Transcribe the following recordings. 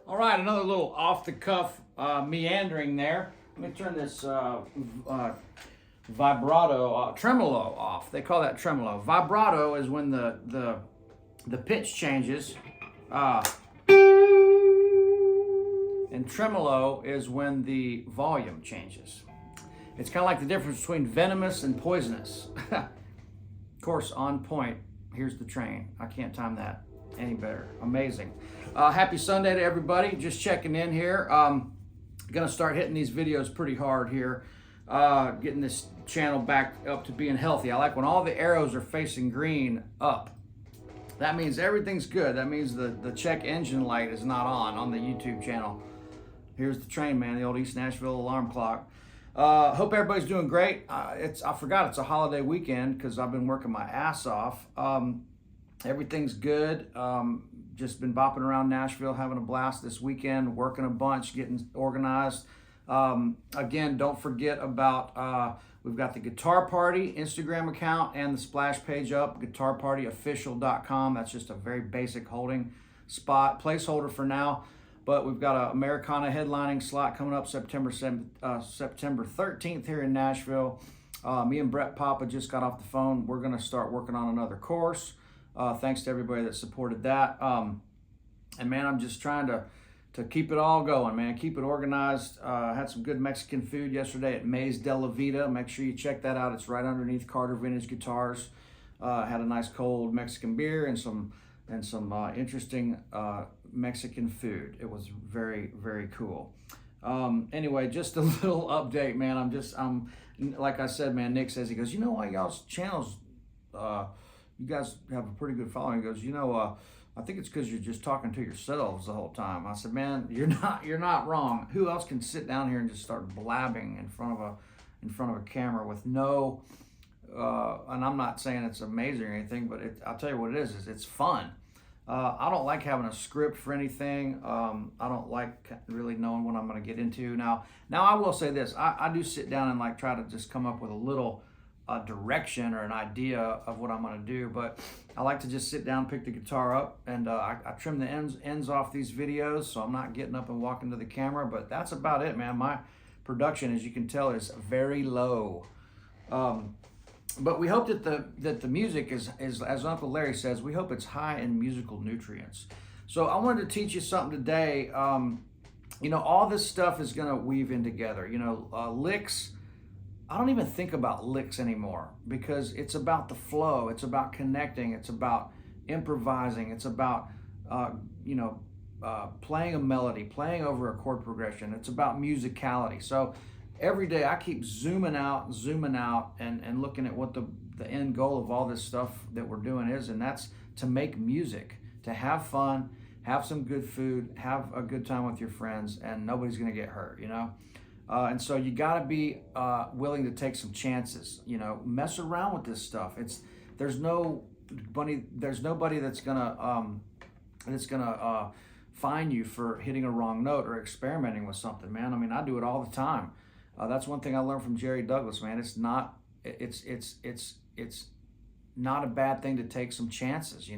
All right, another little off-the-cuff meandering there. Let me turn this vibrato, tremolo off. They call that tremolo. Vibrato is when the pitch changes, and tremolo is when the volume changes. It's kind of like the difference between venomous and poisonous. Of course, on point. Here's the train. I can't time that any better. Amazing. Happy Sunday to everybody. Just checking in here. Gonna start hitting these videos pretty hard here. Getting this channel back up to being healthy. I like when all the arrows are facing green up. That means everything's good. That means the check engine light is not on the YouTube channel. Here's the train, man, the old East Nashville alarm clock. Hope everybody's doing great. I forgot it's a holiday weekend because I've been working my ass off. Everything's good. Just been bopping around Nashville, having a blast this weekend, working a bunch, getting organized. Again, don't forget about, we've got the Guitar Party Instagram account and the splash page up, guitarpartyofficial.com. That's just a very basic holding spot, placeholder for now. But we've got an Americana headlining slot coming up September 13th here in Nashville. Me and Brett Papa just got off the phone. We're going to start working on another course. Thanks to everybody that supported that. And man, I'm just trying to keep it all going, man. Keep it organized. Had some good Mexican food yesterday at Maze de la Vida. Make sure you check that out. It's right underneath Carter Vintage Guitars. Had a nice cold Mexican beer and some interesting Mexican food. It was very, very cool. Anyway, just a little update, man. I'm like I said, man, Nick says, he goes, you know why y'all's channels, you guys have a pretty good following. He goes, I think it's because you're just talking to yourselves the whole time. I said, man, you're not wrong. Who else can sit down here and just start blabbing in front of a camera with no, and I'm not saying it's amazing or anything, but I'll tell you what it is it's fun. I don't like having a script for anything. I don't like really knowing what I'm going to get into. Now I will say this. I do sit down and like try to just come up with a little direction or an idea of what I'm going to do. But I like to just sit down, pick the guitar up, and I trim the ends off these videos, so I'm not getting up and walking to the camera. But that's about it, man. My production, as you can tell, is very low. But we hope that the music is, as Uncle Larry says, we hope it's high in musical nutrients. So I wanted to teach you something today. All this stuff is going to weave in together. Licks, I don't even think about licks anymore because it's about the flow. It's about connecting. It's about improvising. It's about, playing a melody, playing over a chord progression. It's about musicality. So every day I keep zooming out, and looking at what the end goal of all this stuff that we're doing is, and that's to make music, to have fun, have some good food, have a good time with your friends, and nobody's going to get hurt, And so you got to be willing to take some chances, mess around with this stuff. There's nobody that's gonna fine you for hitting a wrong note or experimenting with something, man. I mean, I do it all the time. That's one thing I learned from Jerry Douglas, man. It's not a bad thing to take some chances,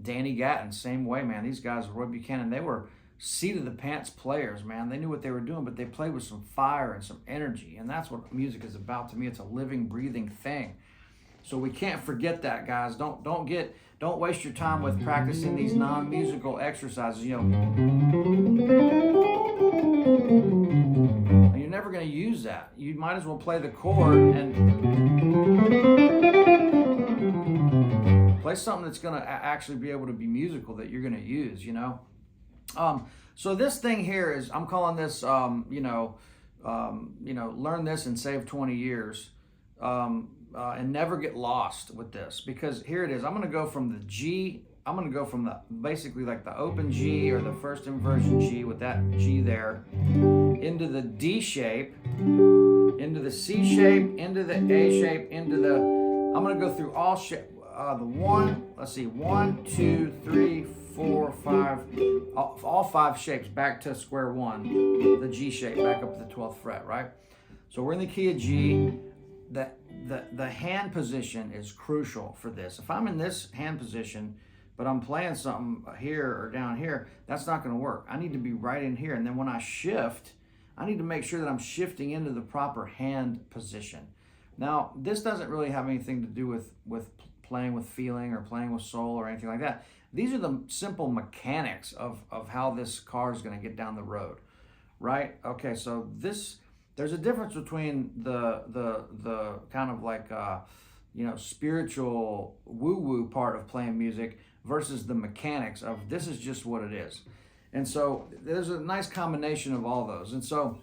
Danny Gatton, same way, man. These guys, Roy Buchanan, they were seat of the pants players, man. They knew what they were doing, but they played with some fire and some energy, and that's what music is about to me. It's a living, breathing thing. So we can't forget that, guys. Don't waste your time with practicing these non-musical exercises. You know, you're never going to use that. You might as well play the chord and play something that's going to actually be able to be musical that you're going to use, you know. So this thing here is, I'm calling this, learn this and save 20 years, and never get lost with this, because here it is. I'm going to go from the G. I'm going to go from the basically like the open G or the first inversion G with that G there, into the D shape, into the C shape, into the A shape, into the. I'm going to go through all shape. The 1, 2, 3, 4, 5, all 5 shapes back to square 1, the G shape back up to the 12th fret, right? So we're in the key of G. The hand position is crucial for this. If I'm in this hand position, but I'm playing something here or down here, that's not going to work. I need to be right in here. And then when I shift, I need to make sure that I'm shifting into the proper hand position. Now, this doesn't really have anything to do with playing with feeling or playing with soul or anything like that. These are the simple mechanics of how this car is going to get down the road, right? Okay, so there's a difference between the kind of like spiritual woo-woo part of playing music versus the mechanics of this is just what it is. And so there's a nice combination of all those. And so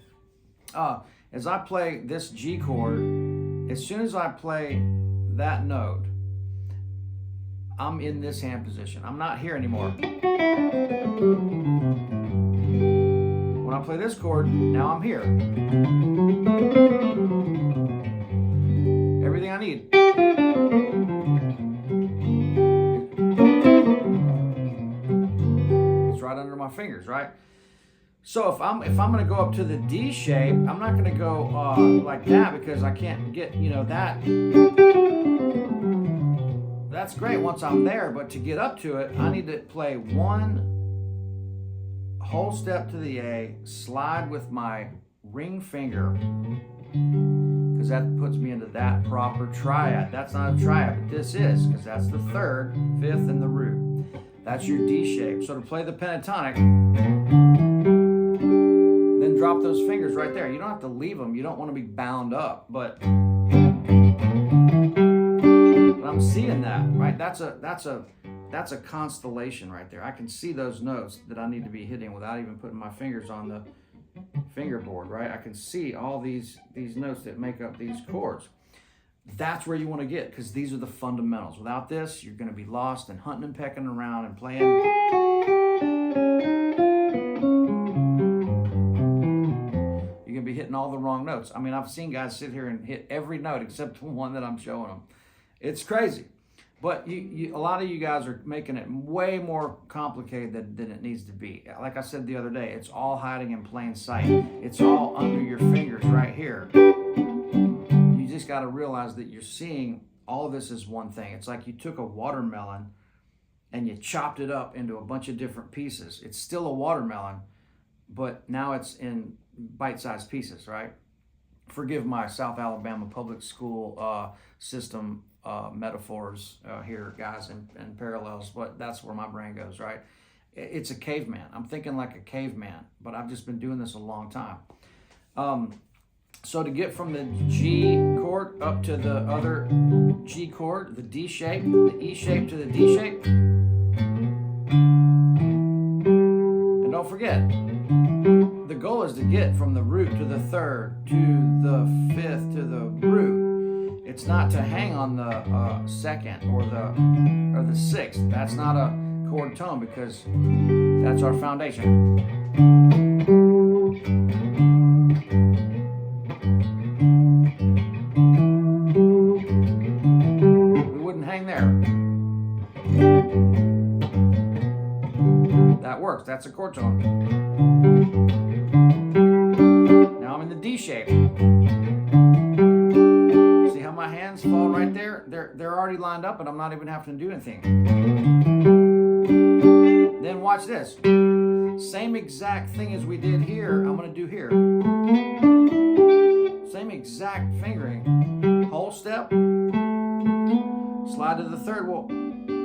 as I play this G chord, as soon as I play that note, I'm in this hand position. I'm not here anymore. When I play this chord, now I'm here. Everything I need. It's right under my fingers, right? So if I'm going to go up to the D shape, I'm not going to go like that, because I can't get, that. That's great once I'm there, but to get up to it, I need to play 1 whole step to the A, slide with my ring finger, because that puts me into that proper triad. That's not a triad, but this is, because that's the 3rd, 5th, and the root. That's your D shape. So to play the pentatonic, then drop those fingers right there. You don't have to leave them. You don't want to be bound up, but I'm seeing that, right? That's a constellation right there. I can see those notes that I need to be hitting without even putting my fingers on the fingerboard, right? I can see all these notes that make up these chords. That's where you want to get, because these are the fundamentals. Without this, you're going to be lost and hunting and pecking around and playing. You're going to be hitting all the wrong notes. I mean, I've seen guys sit here and hit every note except the one that I'm showing them. It's crazy. But a lot of you guys are making it way more complicated than it needs to be. Like I said the other day, it's all hiding in plain sight. It's all under your fingers right here. You just got to realize that you're seeing all of this as one thing. It's like you took a watermelon and you chopped it up into a bunch of different pieces. It's still a watermelon, but now it's in bite-sized pieces, right? Forgive my South Alabama public school system metaphors here, guys, and parallels, but that's where my brain goes, right? It's a caveman. I'm thinking like a caveman, but I've just been doing this a long time. So to get from the G chord up to the other G chord, the D shape, the E shape to the D shape, and don't forget, the goal is to get from the root to the 3rd to the 5th to the root. It's not to hang on the 2nd or the 6th. That's not a chord tone, because that's our foundation. We wouldn't hang there. That works. That's a chord tone. Now I'm in the D shape. See how my hands fall right there? They're already lined up, and I'm not even having to do anything. Then watch this. Same exact thing as we did here, I'm going to do here. Same exact fingering. Whole step. Slide to the third. Well,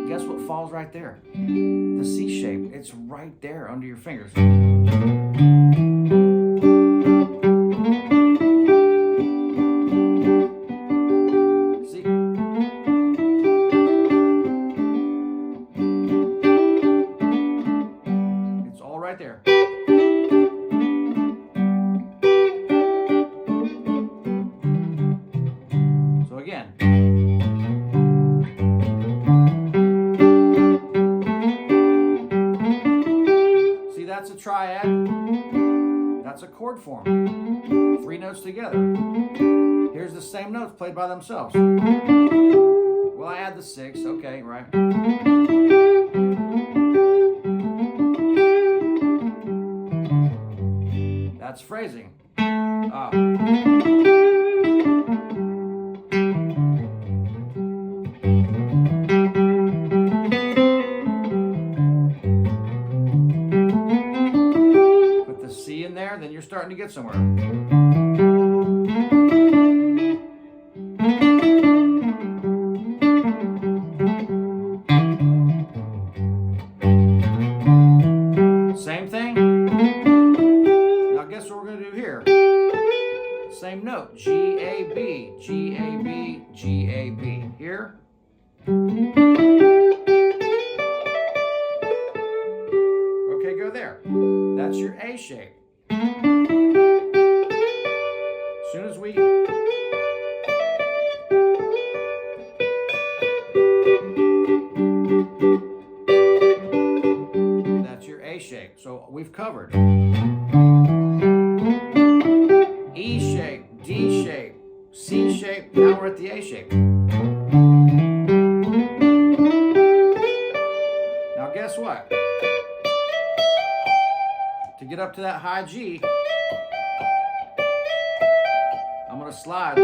guess what falls right there? The C shape. It's right there under your fingers. See? It's all right there. So again. That's a triad, that's a chord form, 3 notes together. Here's the same notes played by themselves. Well, I add the 6, okay, right. That's phrasing. Then you're starting to get somewhere. Same thing. Now guess what we're going to do here? Same note. G, A, B, G, A, B, G, A, B. Here. Okay, go there. That's your A shape. As soon as we that's your A shape. So we've covered E shape, D shape, C shape. Now we're at the A shape. Now guess what? To get up to that high G, I'm going to slide.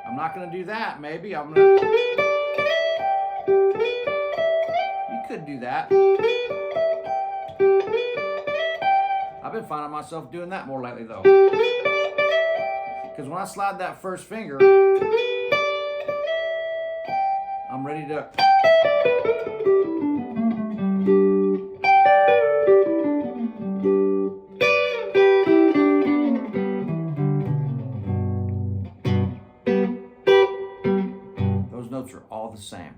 I'm not going to do that, maybe. You could do that. I've been finding myself doing that more lately, though. Because when I slide that first finger, I'm ready to... Notes are all the same.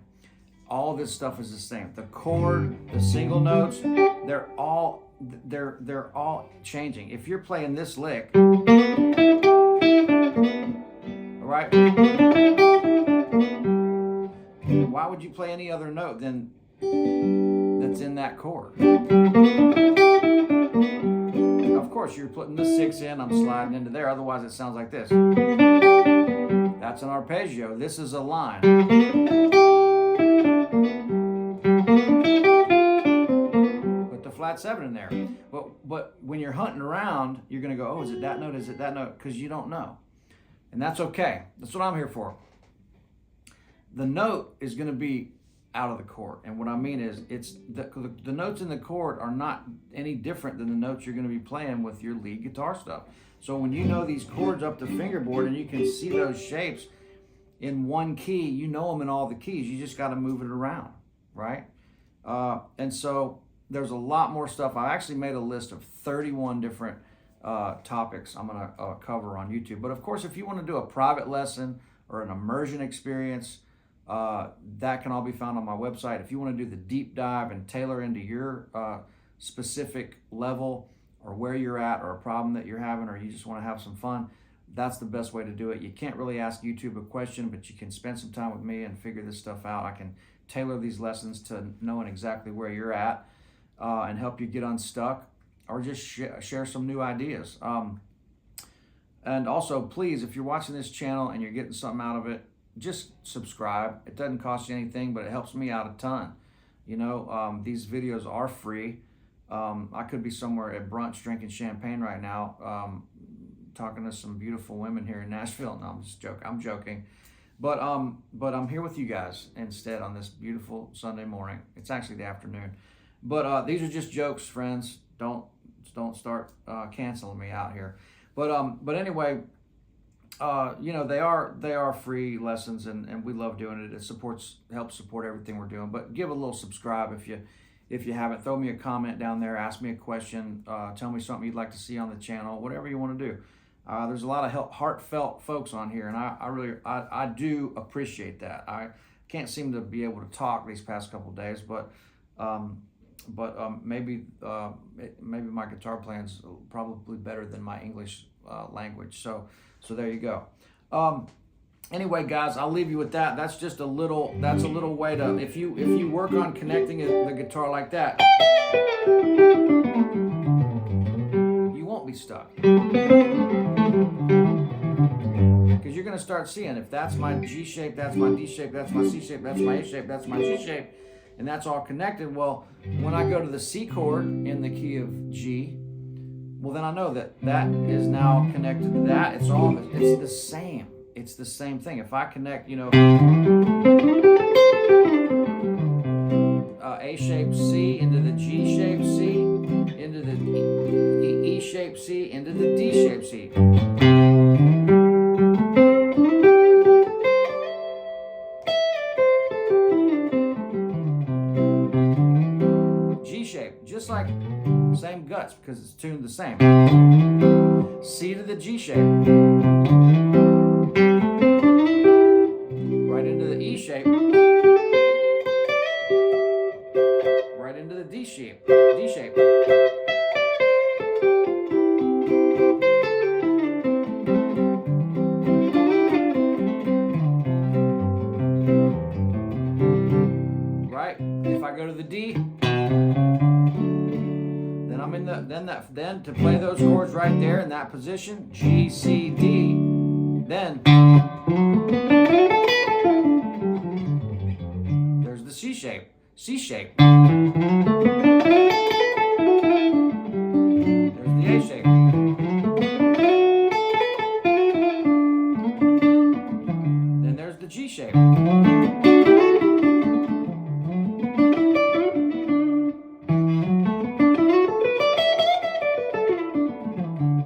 All this stuff is the same. The chord, the single notes, they're all changing. If you're playing this lick, all right, why would you play any other note than that's in that chord? Of course, you're putting the 6 in, I'm sliding into there, otherwise it sounds like this. That's an arpeggio. This is a line. Put the flat 7 in there. But when you're hunting around, you're going to go, oh, is it that note? Is it that note? Because you don't know. And that's okay. That's what I'm here for. The note is going to be out of the chord. And what I mean is, it's the notes in the chord are not any different than the notes you're going to be playing with your lead guitar stuff. So when you know these chords up the fingerboard and you can see those shapes in one key, you know them in all the keys. You just got to move it around, right? And so there's a lot more stuff. I actually made a list of 31 different topics I'm going to cover on YouTube. But of course, if you want to do a private lesson or an immersion experience, that can all be found on my website. If you want to do the deep dive and tailor into your specific level or where you're at or a problem that you're having, or you just want to have some fun, that's the best way to do it. You can't really ask YouTube a question, but you can spend some time with me and figure this stuff out. I can tailor these lessons to knowing exactly where you're at and help you get unstuck or just share some new ideas. And also, please, if you're watching this channel and you're getting something out of it, just subscribe. It doesn't cost you anything, but it helps me out a ton. You know, these videos are free. I could be somewhere at brunch drinking champagne right now, talking to some beautiful women here in Nashville. No, I'm just joking. I'm joking. But I'm here with you guys instead on this beautiful Sunday morning. It's actually the afternoon. But these are just jokes, friends. Don't start canceling me out here. But anyway, you know, they are free lessons, and we love doing it. It helps support everything we're doing. But give a little subscribe if you haven't. Throw me a comment down there. Ask me a question. Tell me something you'd like to see on the channel. Whatever you want to do. There's a lot of heartfelt folks on here, and I do appreciate that. I can't seem to be able to talk these past couple of days, but maybe my guitar playing is probably better than my English language. So there you go. Anyway, guys, I'll leave you with that. That's just a little way to, if you work on connecting the guitar like that, you won't be stuck. Because you're going to start seeing, if that's my G shape, that's my D shape, that's my C shape, that's my A shape, that's my G shape, and that's all connected. Well, when I go to the C chord in the key of G, well, then I know that is now connected to that. It's the same. It's the same thing. If I connect, you know, A shape C into the G shape C, into the E shape C, into the D shape C. G shape, just like same guts because it's tuned the same. C to the G shape. Right into the E shape. Right into the D shape. Right? If I go to the D, then I'm in then to play those chords right there in that position, G, C, D, then there's the C shape. There's the A shape. Then there's the G shape.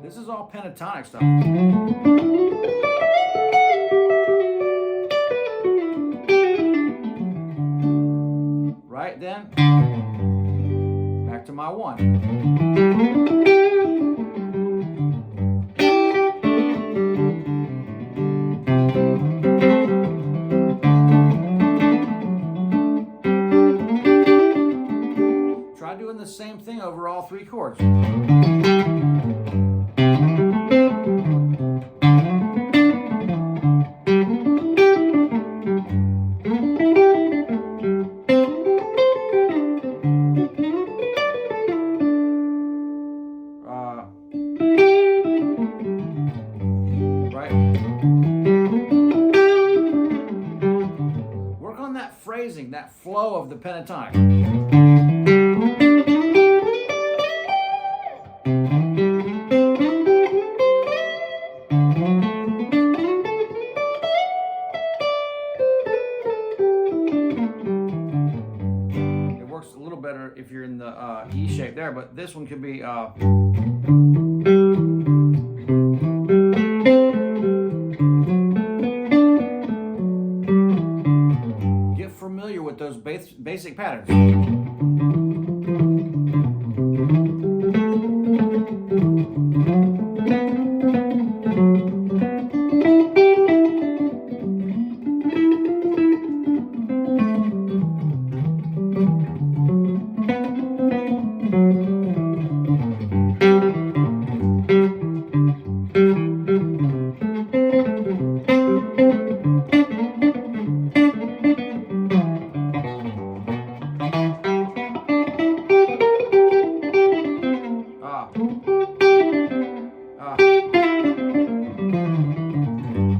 This is all pentatonic stuff. Right then, back to my one. Try doing the same thing over all three chords. Work on that phrasing, that flow of the pentatonic. It works a little better if you're in the E shape there, but this one could be get familiar with those basic patterns.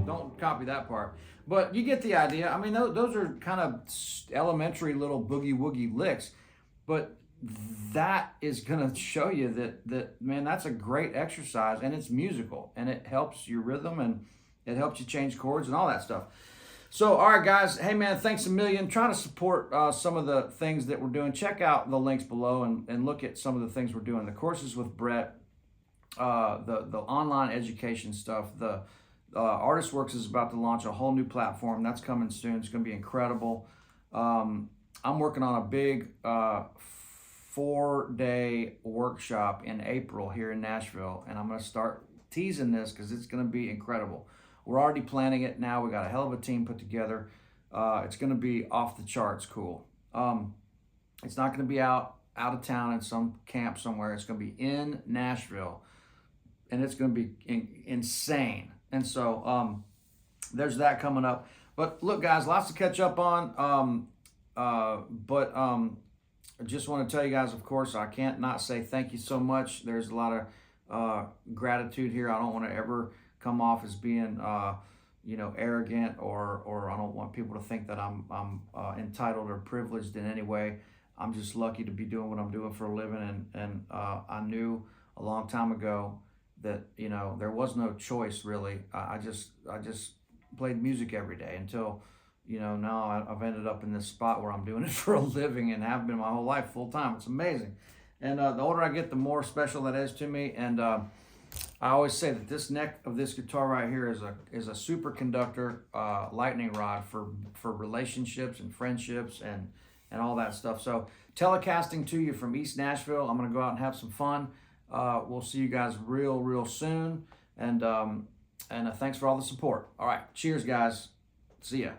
Don't copy that part, but you get the idea. I mean, those are kind of elementary little boogie woogie licks, but that is going to show you that man, that's a great exercise, and it's musical, and it helps your rhythm, and it helps you change chords and all that stuff. So, all right, guys. Hey, man, thanks a million. Trying to support some of the things that we're doing. Check out the links below and look at some of the things we're doing. The courses with Brett, the online education stuff, ArtistWorks is about to launch a whole new platform. That's coming soon. It's going to be incredible. I'm working on a big 4-day workshop in April here in Nashville, and I'm going to start teasing this because it's going to be incredible. We're already planning it now. We got a hell of a team put together. It's going to be off the charts cool. It's not going to be out of town in some camp somewhere. It's going to be in Nashville, and it's going to be insane. And so there's that coming up. But look, guys, lots to catch up on. I just want to tell you guys, of course, I can't not say thank you so much. There's a lot of gratitude here. I don't want to ever come off as being, arrogant or I don't want people to think that I'm entitled or privileged in any way. I'm just lucky to be doing what I'm doing for a living, and I knew a long time ago that there was no choice really. I just played music every day until now I've ended up in this spot where I'm doing it for a living and have been my whole life full time. It's amazing, and the older I get, the more special that is to me. And I always say that this neck of this guitar right here is a superconductor lightning rod for relationships and friendships and all that stuff. So telecasting to you from East Nashville. I'm gonna go out and have some fun. We'll see you guys real soon. And thanks for all the support. All right, cheers, guys. See ya.